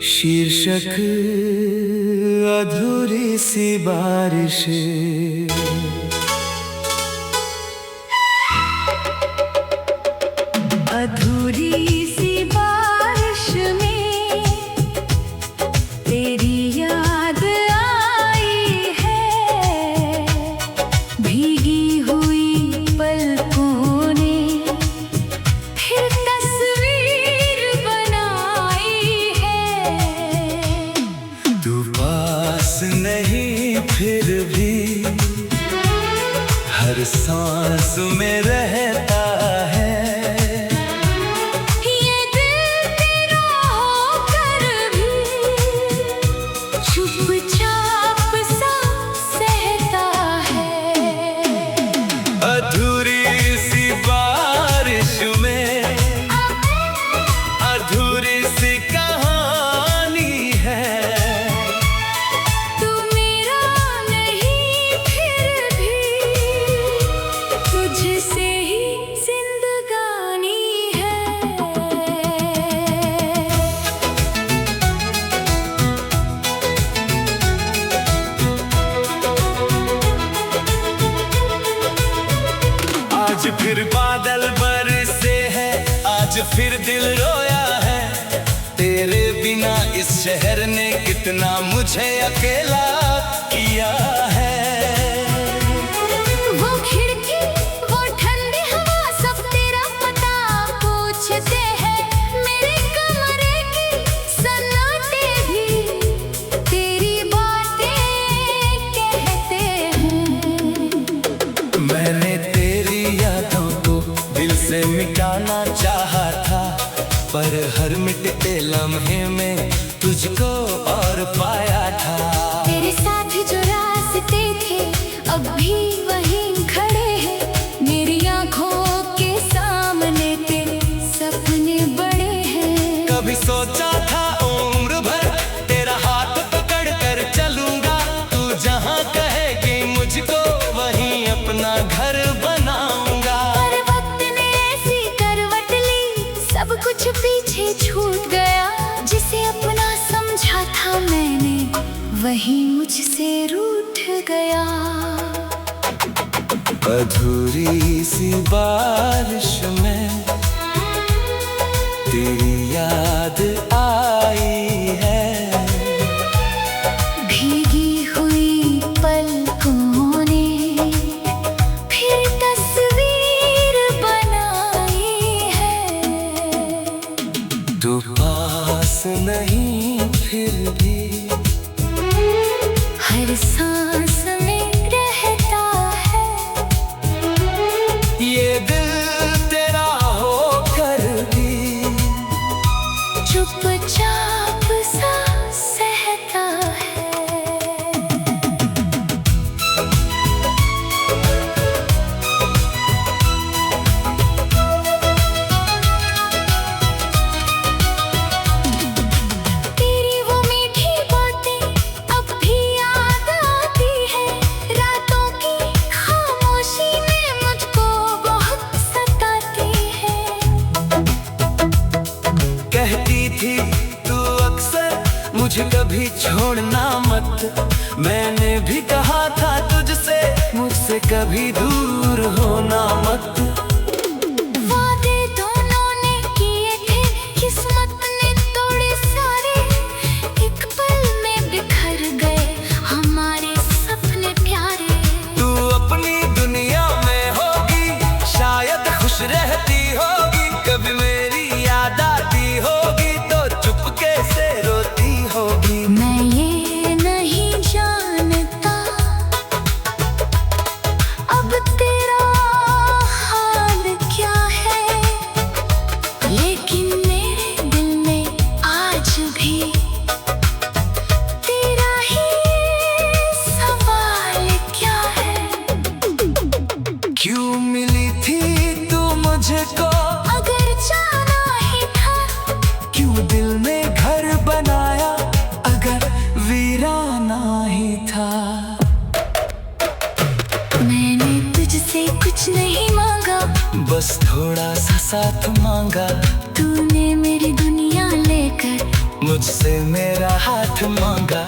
शीर्षक अधूरी सी बारिश। अधूरी सी बारिश में तेरी याद आई है, भीगी हुई पलकों ने फिर तस्वीर बनाई है। तू पास नहीं फिर भी हर सांस में रहता है। चुपचाप सा सहता है। अधूरी सी बारिश में अधूरी सी कहानी है। तू मेरा नहीं फिर भी तुझसे ही जिंदगानी है। आज फिर बादल बरसे हैं, आज फिर दिल रोया है। तेरे बिना इस शहर ने कितना मुझे अकेला किया है। वो खिड़की, वो ठंडी हवा, सब तेरा पता पूछते हैं। मेरे कमरे की सन्नाटे भी तेरी बातें कहते हैं। मैंने तेरी यादों को दिल से मिटाना चाहा था, पर हर मिटते लम्हे में तुझको और पाया था। तेरे साथ जो रास्ते थे अब भी वहीं खड़े हैं। मेरी आंखों के सामने तेरे सपने बड़े हैं। कभी सोचा था उम्र भर तेरा हाथ पकड़ कर चलूंगा। तू जहाँ कहेगी मुझको वहीं अपना घर बनाऊंगा। पर वक्त ने ऐसी करवट ली, सब कुछ पीछे छूट गया। जिसे अपना समझा था मैंने वही मुझसे रूठ गया। अधूरी सी बारिश में तेरी याद आई है। भीगी हुई पलकों ने फिर तस्वीर बनाई है। तू पास नहीं फिर भी हर सांस में रहता है। ये दिल तेरा होकर भी चुपचाप सा सहता है। तेरी वो मीठी बातें अब भी याद आती है। रातों की खामोशी में मुझको बहुत सताती है। कहती थी तू अक्सर मुझे कभी छोड़ना मत। मैंने भी कहा था तुझसे मुझसे कभी दूर होना मत। वादे दोनों ने किए थे, किस्मत ने तोड़े सारे। एक पल में बिखर गए हमारे सपने प्यारे। तू अपनी दुनिया में होगी, शायद खुश रहती होगी। कभी मेरी याद आती होगी तो चुपके से रोती होगी। मैं ये नहीं जानता अब तेरा मुझसे मेरा हाथ मांगा,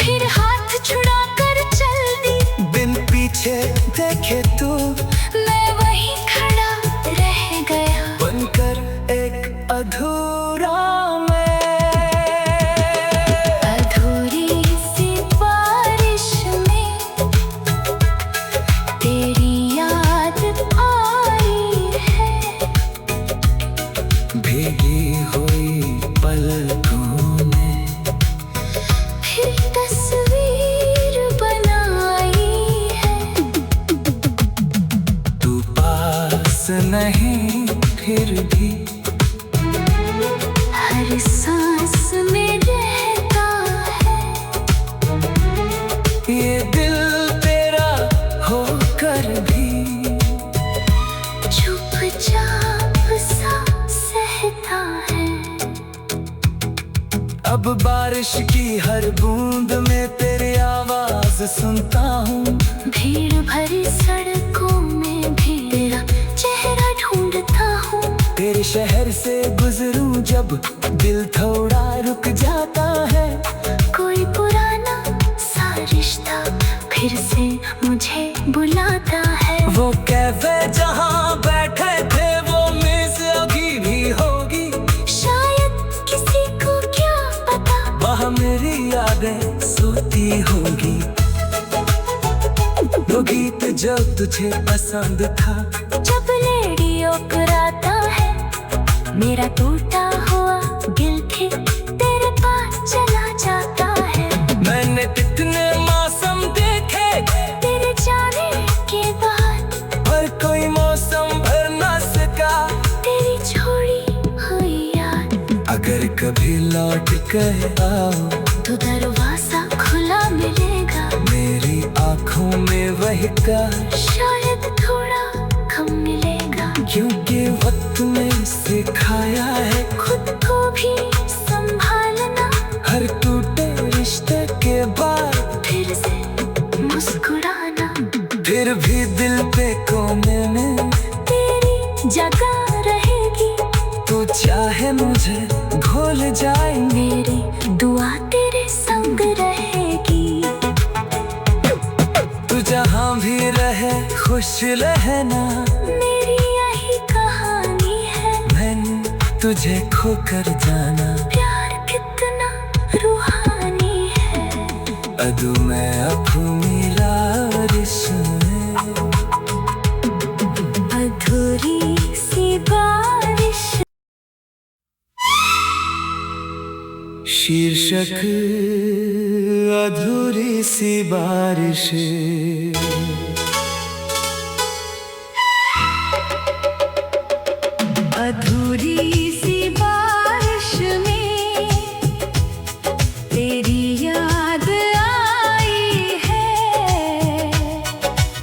फिर हाथ छुड़ा कर चल दी। बिन पीछे देखे तू मैं वहीं खड़ा रह गया, बनकर एक अधूरा अधूरी सी बारिश में तेरी याद आई है। भीगी हुई पलकों में फिर तस्वीर बनाई है। तू पास नहीं फिर भी हर सांस में रहता है। ये दिल तेरा होकर भी चुपचाप सा सहता है। अब बारिश की हर बूंद में तेरी आवाज सुनता हूँ। भीड़ भरी सड़कों में भी तेरा चेहरा ढूंढता हूँ। तेरे शहर से गुजरूं जब दिल थोड़ा रुक जाता है। कोई पुराना सा रिश्ता फिर से मुझे बुलाता है। वो कैफे जहाँ बैठे थे वो मेज अभी भी होगी, शायद किसी को क्या पता वहाँ मेरी यादें सोती होगी। वो गीत जो तुझे पसंद था, जब रेडियो कराता है। मेरा टूटा हुआ दिल भी तेरे पास चला जाता है। मैंने कितने मौसम देखे तेरे जाने के बाद, पर कोई मौसम भर ना सका तेरी छोड़ी हुई याद। अगर कभी लौट कर आओ तो दरवाजा खुला मिलेगा। मेरी आँखों में वही का, शायद थोड़ा कम मिलेगा। क्योंकि वक्त ने सिखाया है खुद को भी संभालना। हर टूटे रिश्ते के बाद फिर से मुस्कुराना। फिर भी दिल पे कोने में तेरी जगह रहेगी। तू चाहे मुझे भूल जाए, मेरी दुआ तेरे संग रहेगी। तू जहाँ भी रहे खुश रहना। मेरी यही कहानी है। मैंने तुझे खोकर जाना, प्यार कितना रूहानी है। अदू में अखू मेरा रिश्ते, अधूरी सी बारिश। शीर्षक अधूरी सी बारिश। अधूरी सी बारिश में तेरी याद आई है।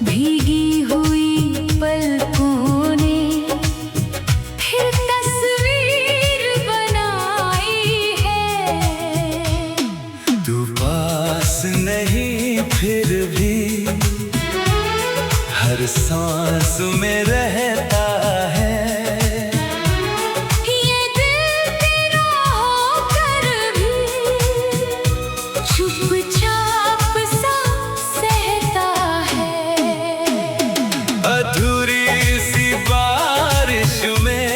भीगी हुई पलकों ने फिर तस्वीर बनाई है। तू पास नहीं फिर भी हर सांस में रहता है। ये दिल तेरा होकर भी चुपचाप सा सहता है। अधूरी सी बारिश में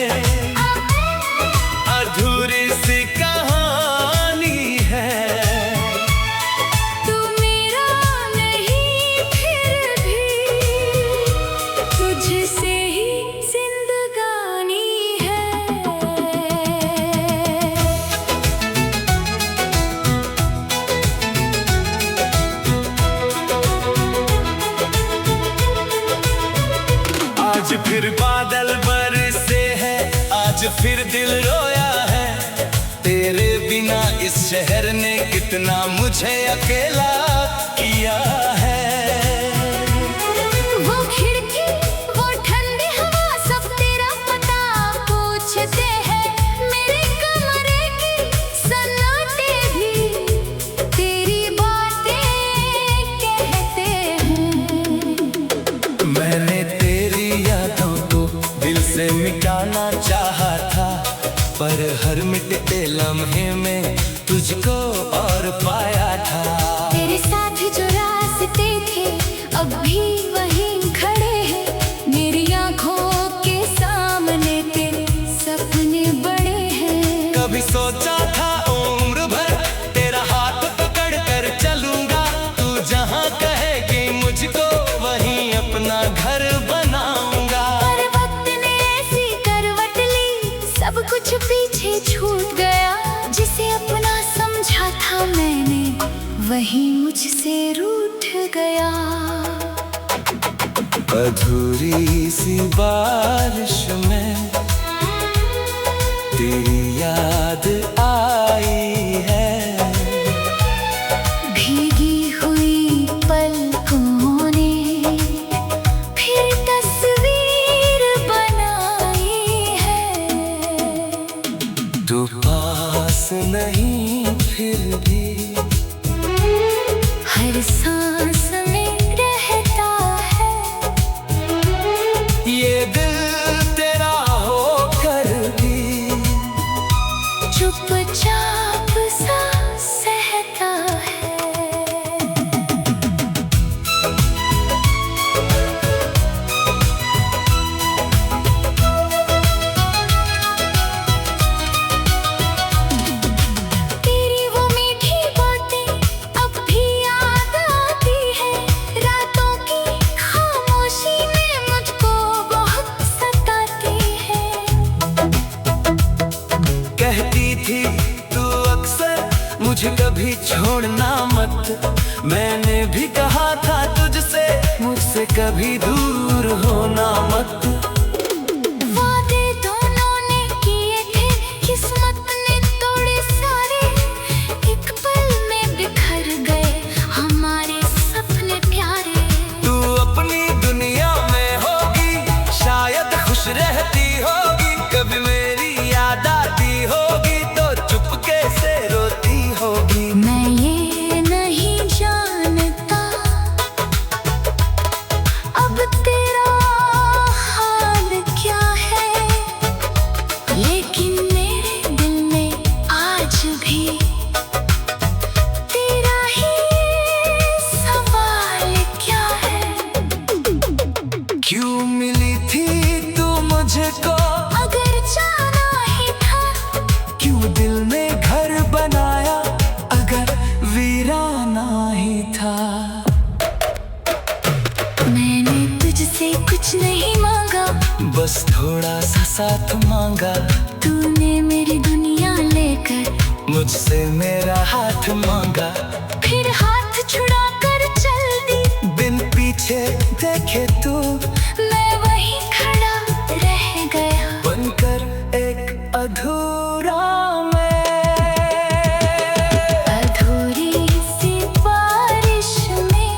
अधूरी सी कहानी है। तू मेरा नहीं फिर भी तुझसे ही जिंदगानी है। आज फिर बादल बरसे हैं, आज फिर दिल रोया है। तेरे बिना इस शहर ने कितना मुझे अकेला किया है। वो खिड़की, वो ठंडी हवा, सब तेरा पता पूछते हैं। मेरे कमरे की सन्नाटे भी तेरी बातें कहते हैं। मैंने तेरी यादों को दिल से मिटाना चाहा था, पर हर मिटते लम्हे में तुझको और पाया था। तेरे साथ जो रास्ते थे अब भी वहीं खड़े हैं, मेरी आंखों के सामने तेरे सपने बड़े हैं। कभी सोचा था उम्र भर तेरा हाथ पकड़ कर चलूंगा, तू जहाँ कहेगी मुझको वहीं अपना घर बनाऊंगा। पर वक्त ने ऐसी करवट ली, सब कुछ पीछे छूट गया। जिसे अपना समझा था मैंने वही मुझसे रूठ गया। अधूरी सी बारिश में तेरी याद आई है, भीगी हुई पलकों ने फिर तस्वीर बनाई है। तू पास नहीं फिर भी हर सांस में रहता है, ये दिल तेरा होकर भी चुपचाप सा सहता है। तेरी वो मीठी बातें अब भी याद आती है, रातों की खामोशी में मुझको बहुत सताती है। कहती थी तू अक्सर मुझे कभी छोड़ना मत, मैंने भी कहा था तुझसे मुझसे कभी दूर होना मत। वादे दोनों ने किए थे, किस्मत ने तोड़े सारे, एक पल में बिखर गए हमारे सपने प्यारे। तू अपनी दुनिया में होगी, शायद खुश रहती होगी, कभी मेरी याद आती होगी तो चुपके से रोती होगी। मैं ये नहीं जानता अब तेरा हाल क्या है, लेकिन मेरे दिल में आज भी तेरा ही सवाल क्या है। क्यों मिली थी तू मुझको, अगर जाना ही था क्यों दिल में घर बनाया अगर वीराना ही था। मैंने तुझसे कुछ नहीं मांगा, बस थोड़ा सा साथ मांगा, तूने मेरी दुनिया लेकर मुझसे मेरा हाथ मांगा। फिर हाथ छुड़ा कर चल दी, बिन पीछे देखे तू मैं वहीं खड़ा रह गया। बनकर एक अधूरा अधूरी सी बारिश में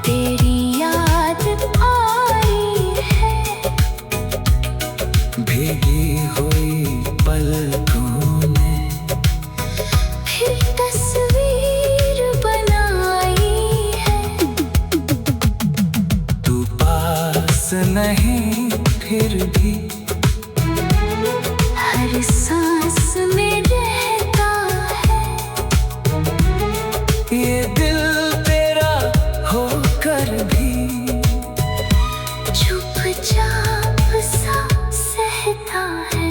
तेरी याद आई है, भीगी हुई पलकों में फिर तस्वीर बनाई है। तू पास नहीं फिर भी हर सांस में रहता है, ये दिल तेरा होकर भी चुपचाप सा सहता है।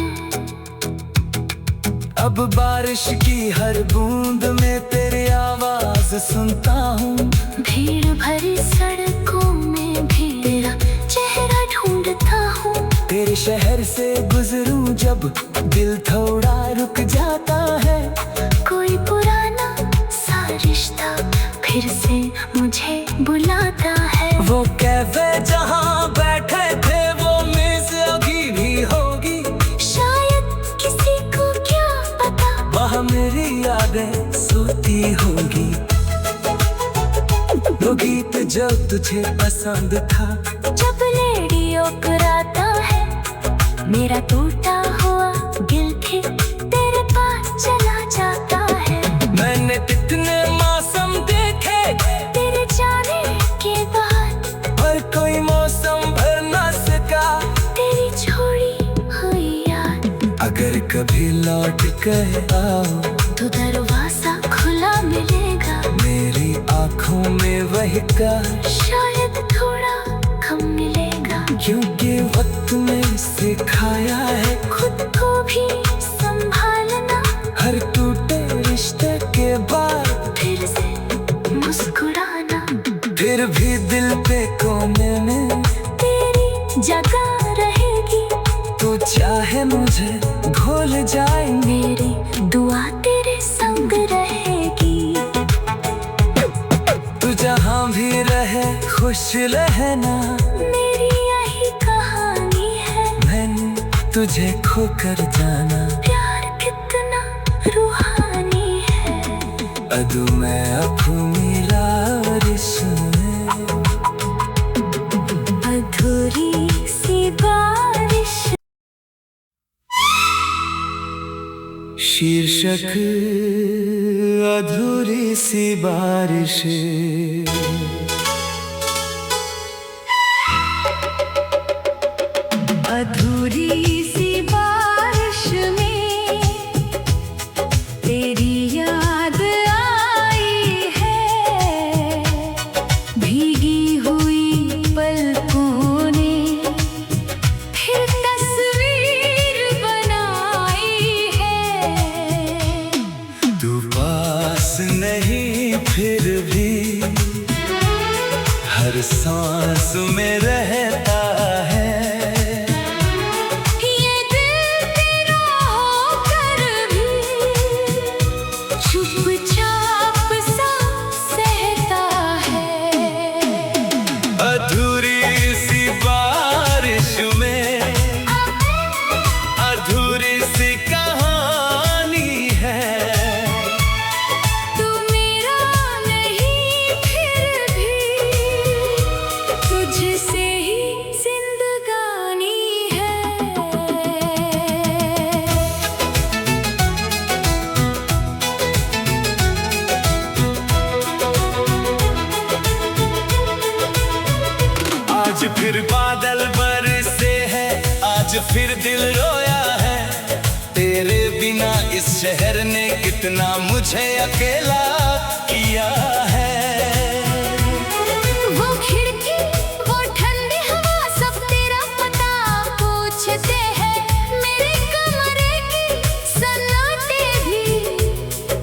अब बारिश की हर बूंद में तेरी आवाज सुनता हूँ, भीड़ भरी सड़कों में भी तेरा चेहरा ढूंढता हूँ। तेरे शहर से गुजरूं जब दिल थोड़ा रुक जाता है, कोई पुराना सा रिश्ता फिर से मुझे बुलाता है। वो कैफे जहाँ बैठे थे वो मेज अभी भी होगी, शायद किसी को क्या पता वहाँ मेरी यादें सोती होगी। वो गीत जो तुझे पसंद था, जब रेडियो पर आता है, मेरा टूटा हुआ दिल भी तेरे पास चला जाता है। मैंने कितने मौसम देखे तेरे जाने के बाद, पर कोई मौसम भर ना सका तेरी छोड़ी हुई याद। अगर कभी लौट कर आओ तो दरवाजा खुला मिलेगा, मेरी आंखों में वही का शायद थोड़ा कम मिलेगा। क्योंकि वक्त में सिखाया है खुद को भी संभालना, हर टूटे रिश्ते के बाद फिर से मुस्कुराना। फिर भी दिल पे कोने में तेरी जगह रहेगी, तू चाहे मुझे भूल जाए, मेरी दुआ तेरे संग रहेगी। तू जहाँ भी रहे खुश रहना, मेरी यही कहानी है, मैंने तुझे खोकर जाना। प्यार कितना रूहानी है, अदू मैं अपनी लारिश में, अधूरी सी बारिश। शीर्षक अधूरी सी बारिश। अधूरी सी बारिश में तेरी याद आई है, भीगी हुई पलकों ने फिर तस्वीर बनाई है। तू पास नहीं फिर भी हर सांस में रहता है, ये दिल तेरा होकर भी चुपचाप सा सहता है। अधूरी सी बारिश में अधूरी सी कहानी है। तू मेरा नहीं फिर भी तुझसे ही जिंदगानी है। आज फिर बादल बरसे हैं, आज फिर दिल रोया है, तेरे बिना इस शहर ने कितना मुझे अकेला किया है। वो खिड़की, वो ठंडी हवा, सब तेरा पता पूछते हैं। मेरे कमरे की सन्नाटे भी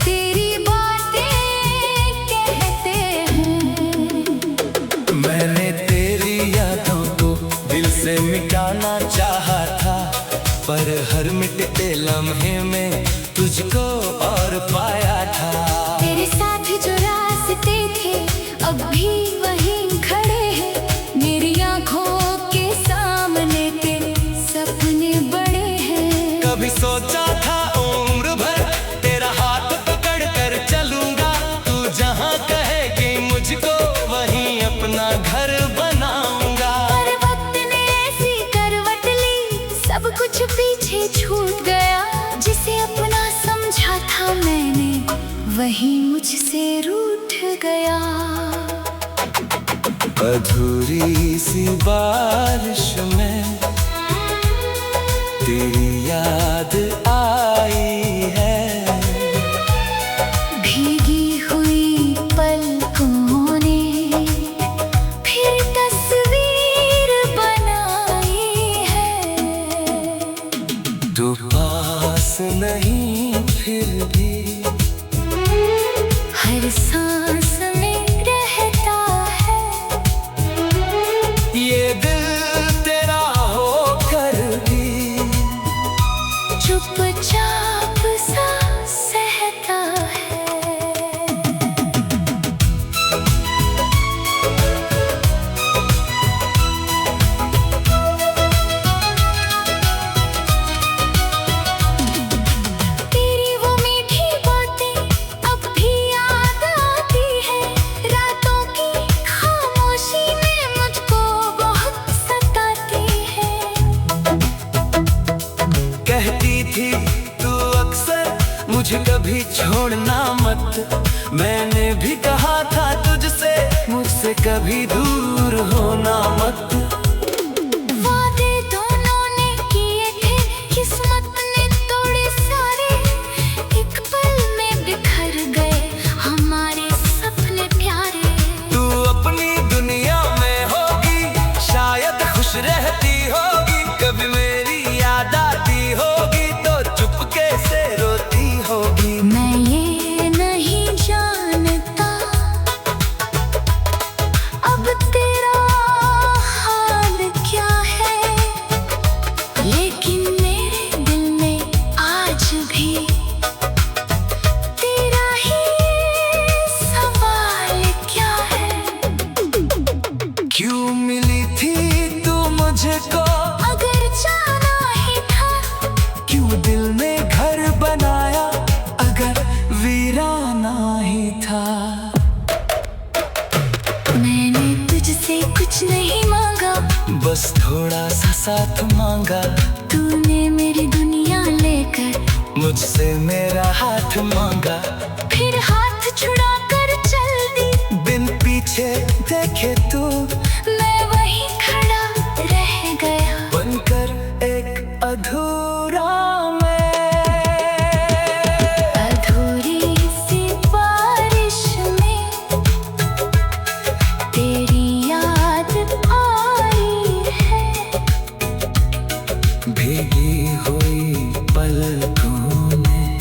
तेरी बातें कहते हैं। मैंने तेरी यादों को दिल से मिटाना चाहा था, पर हर मिटते लम्हे में तुझको और पाया था। तेरे साथ जो रास्ते थे अब भी वहीं खड़े हैं, मेरी आंखों के सामने तेरे सपने बड़े हैं। कभी सोचा था उम्र भर तेरा हाथ पकड़ कर चलूंगा, तू जहाँ कहेगी मुझको वहीं अपना घर बनाऊंगा। पर वक्त ने ऐसी करवट ली, सब कुछ पीछे छूट गया, जिसे अपना समझा था मैंने वही मुझसे रूठ गया। अधूरी सी बारिश में तेरी याद आई है, भीगी हुई पलकों ने फिर तस्वीर बनाई है। तू पास नहीं फिर भी हर सांस में रहता है, ये दिल तेरा होकर भी चुपचाप सा सहता है। तेरी वो मीठी बातें अब भी याद आती है, रातों की खामोशी में मुझको बहुत सताती है। कहती थी तू अक्सर मुझे कभी छोड़ना मत, मैंने भी कहा था तुझसे मुझसे कभी दूर होना मत। वादे दोनों ने किए थे, किस्मत ने तो दिल में घर बनाया अगर वीराना ही था। मैंने तुझसे कुछ नहीं मांगा, बस थोड़ा सा साथ मांगा। तूने मेरी दुनिया लेकर मुझसे मेरा हाथ मांगा, फिर हाथ छुड़ा कर चल दी। बिन पीछे देखे तू मैं वहीं खड़ा रह गया, बनकर एक अधूरा मैं। अधूरी सी बारिश में तेरी याद आई है, भीगी हुई पलकों में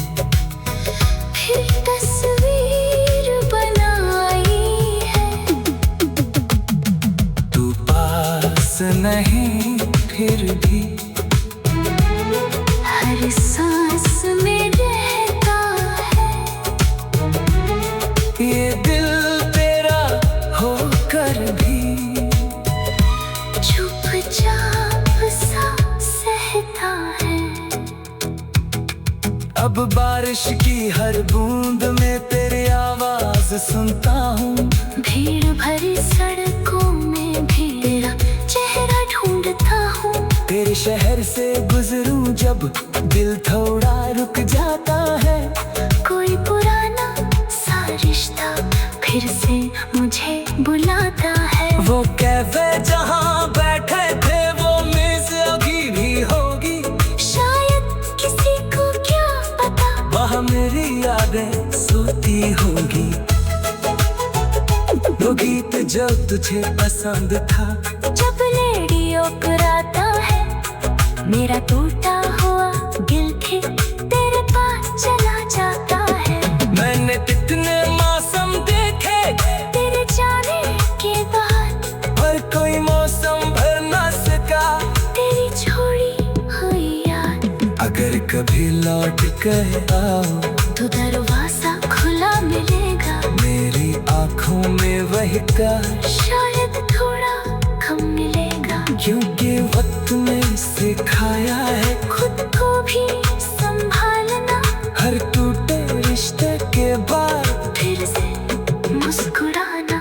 फिर तस्वीर बनाई है। तू पास नहीं फिर भी हर सांस में रहता है, ये दिल तेरा होकर भी चुपचाप सा सहता है। अब बारिश की हर बूंद में तेरी आवाज सुनता हूँ। भीड़ भरी सड़कों में भी तेरा चेहरा ढूंढता हूँ। तेरे शहर से गुजरूं जब दिल थोड़ा रुक जाता है। कोई पुराना सा रिश्ता फिर से मुझे बुलाता है। वो कैफे जहाँ बैठे थे वो मेज अभी भी होगी, शायद किसी को क्या पता वहाँ मेरी यादें सोती होगी। वो गीत जो तुझे पसंद था, जब रेडियो कराता है। मेरा टूटा हुआ दिल भी तेरे पास चला जाता है। मैंने कितने मौसम देखे तेरे जाने के बाद, पर कोई मौसम भर ना सका तेरी छोड़ी हुई याद। अगर कभी लौट कर आओ तो दरवाजा खुला मिलेगा, मेरी आँखों में वही काश, शायद थोड़ा कम मिलेगा। क्योंकि वक्त ने सिखाया है खुद को भी संभालना, हर टूटे रिश्ते के बाद फिर से मुस्कुराना।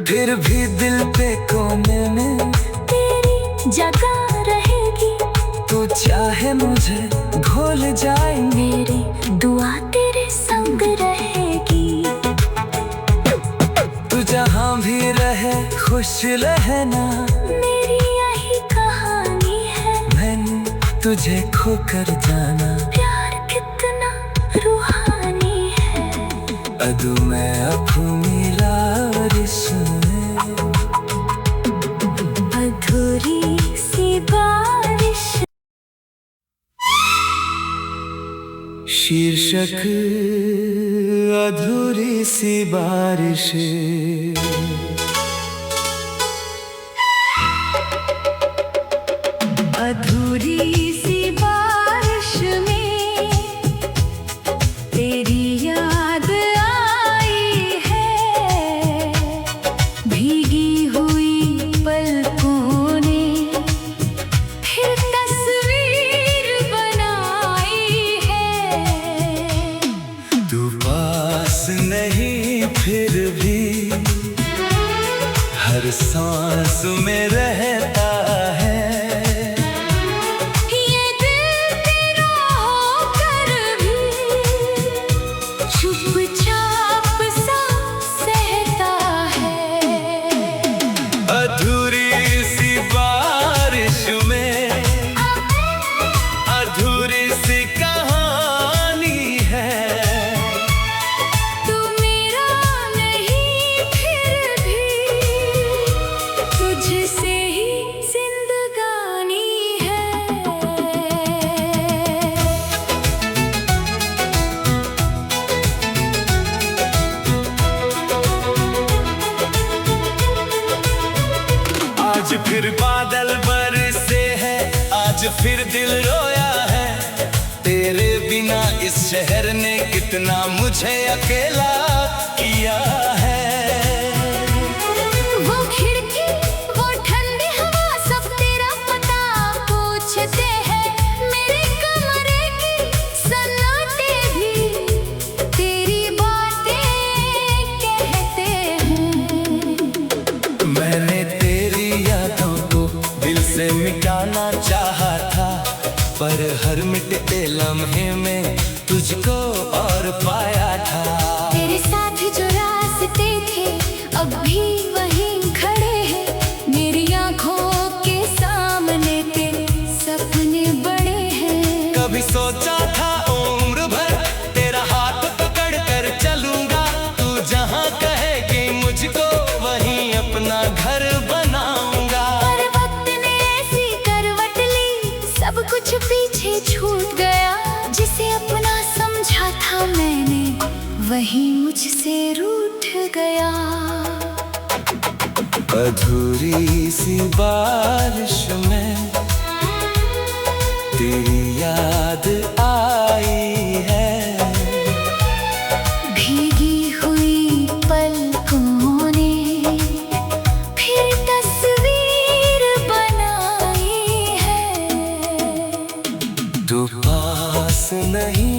फिर भी दिल पे कोने में तेरी जगह रहेगी, तू चाहे मुझे घोल जाए। मेरी दुआ तेरे संग रहेगी। तू जहाँ भी रहे खुश रहना, मेरी यही कहानी है। मैंने तुझे खोकर जाना, प्यार कितना रूहानी है। अदू मैं अपनी लारिश में अधूरी सी बारिश। शीर्षक अधूरी सी बारिश। अधूरी सी बारिश में तेरी याद आई है, भीगी हुई पलकों ने फिर तस्वीर बनाई है। तू पास नहीं फिर भी हर सांस में रहता है। ये दिल तेरा होकर भी चुपचाप सा सहता है। अधूरी सी बारिश में अधूरी सी कहानी है। तू मेरा नहीं फिर भी तुझसे ही जिंदगानी है। आज फिर बादल बरसे हैं, आज फिर दिल रोया है। तेरे बिना इस शहर ने कितना मुझे अकेला किया है। वो खिड़की, वो ठंडी हवा, सब तेरा पता पूछते हैं। मेरे कमरे की लम्हे में तुझको और पाया था। तेरे साथ जो रास्ते थे अब भी वहीं खड़े हैं, मेरी आंखों के सामने तेरे सपने बड़े हैं। कभी सोचा था उम्र भर तेरा हाथ पकड़ कर चलूंगा, तू जहाँ कहेगी मुझको वहीं अपना घर बनाऊंगा। पर वक्त ने ऐसी करवट ली, सब कुछ पीछे छूट गया। जिसे अपना समझा था मैंने वही मुझसे रूठ गया। अधूरी सी बारिश में तेरी याद आई है, भीगी हुई पलकों ने फिर तस्वीर बनाई है। तू पास नहीं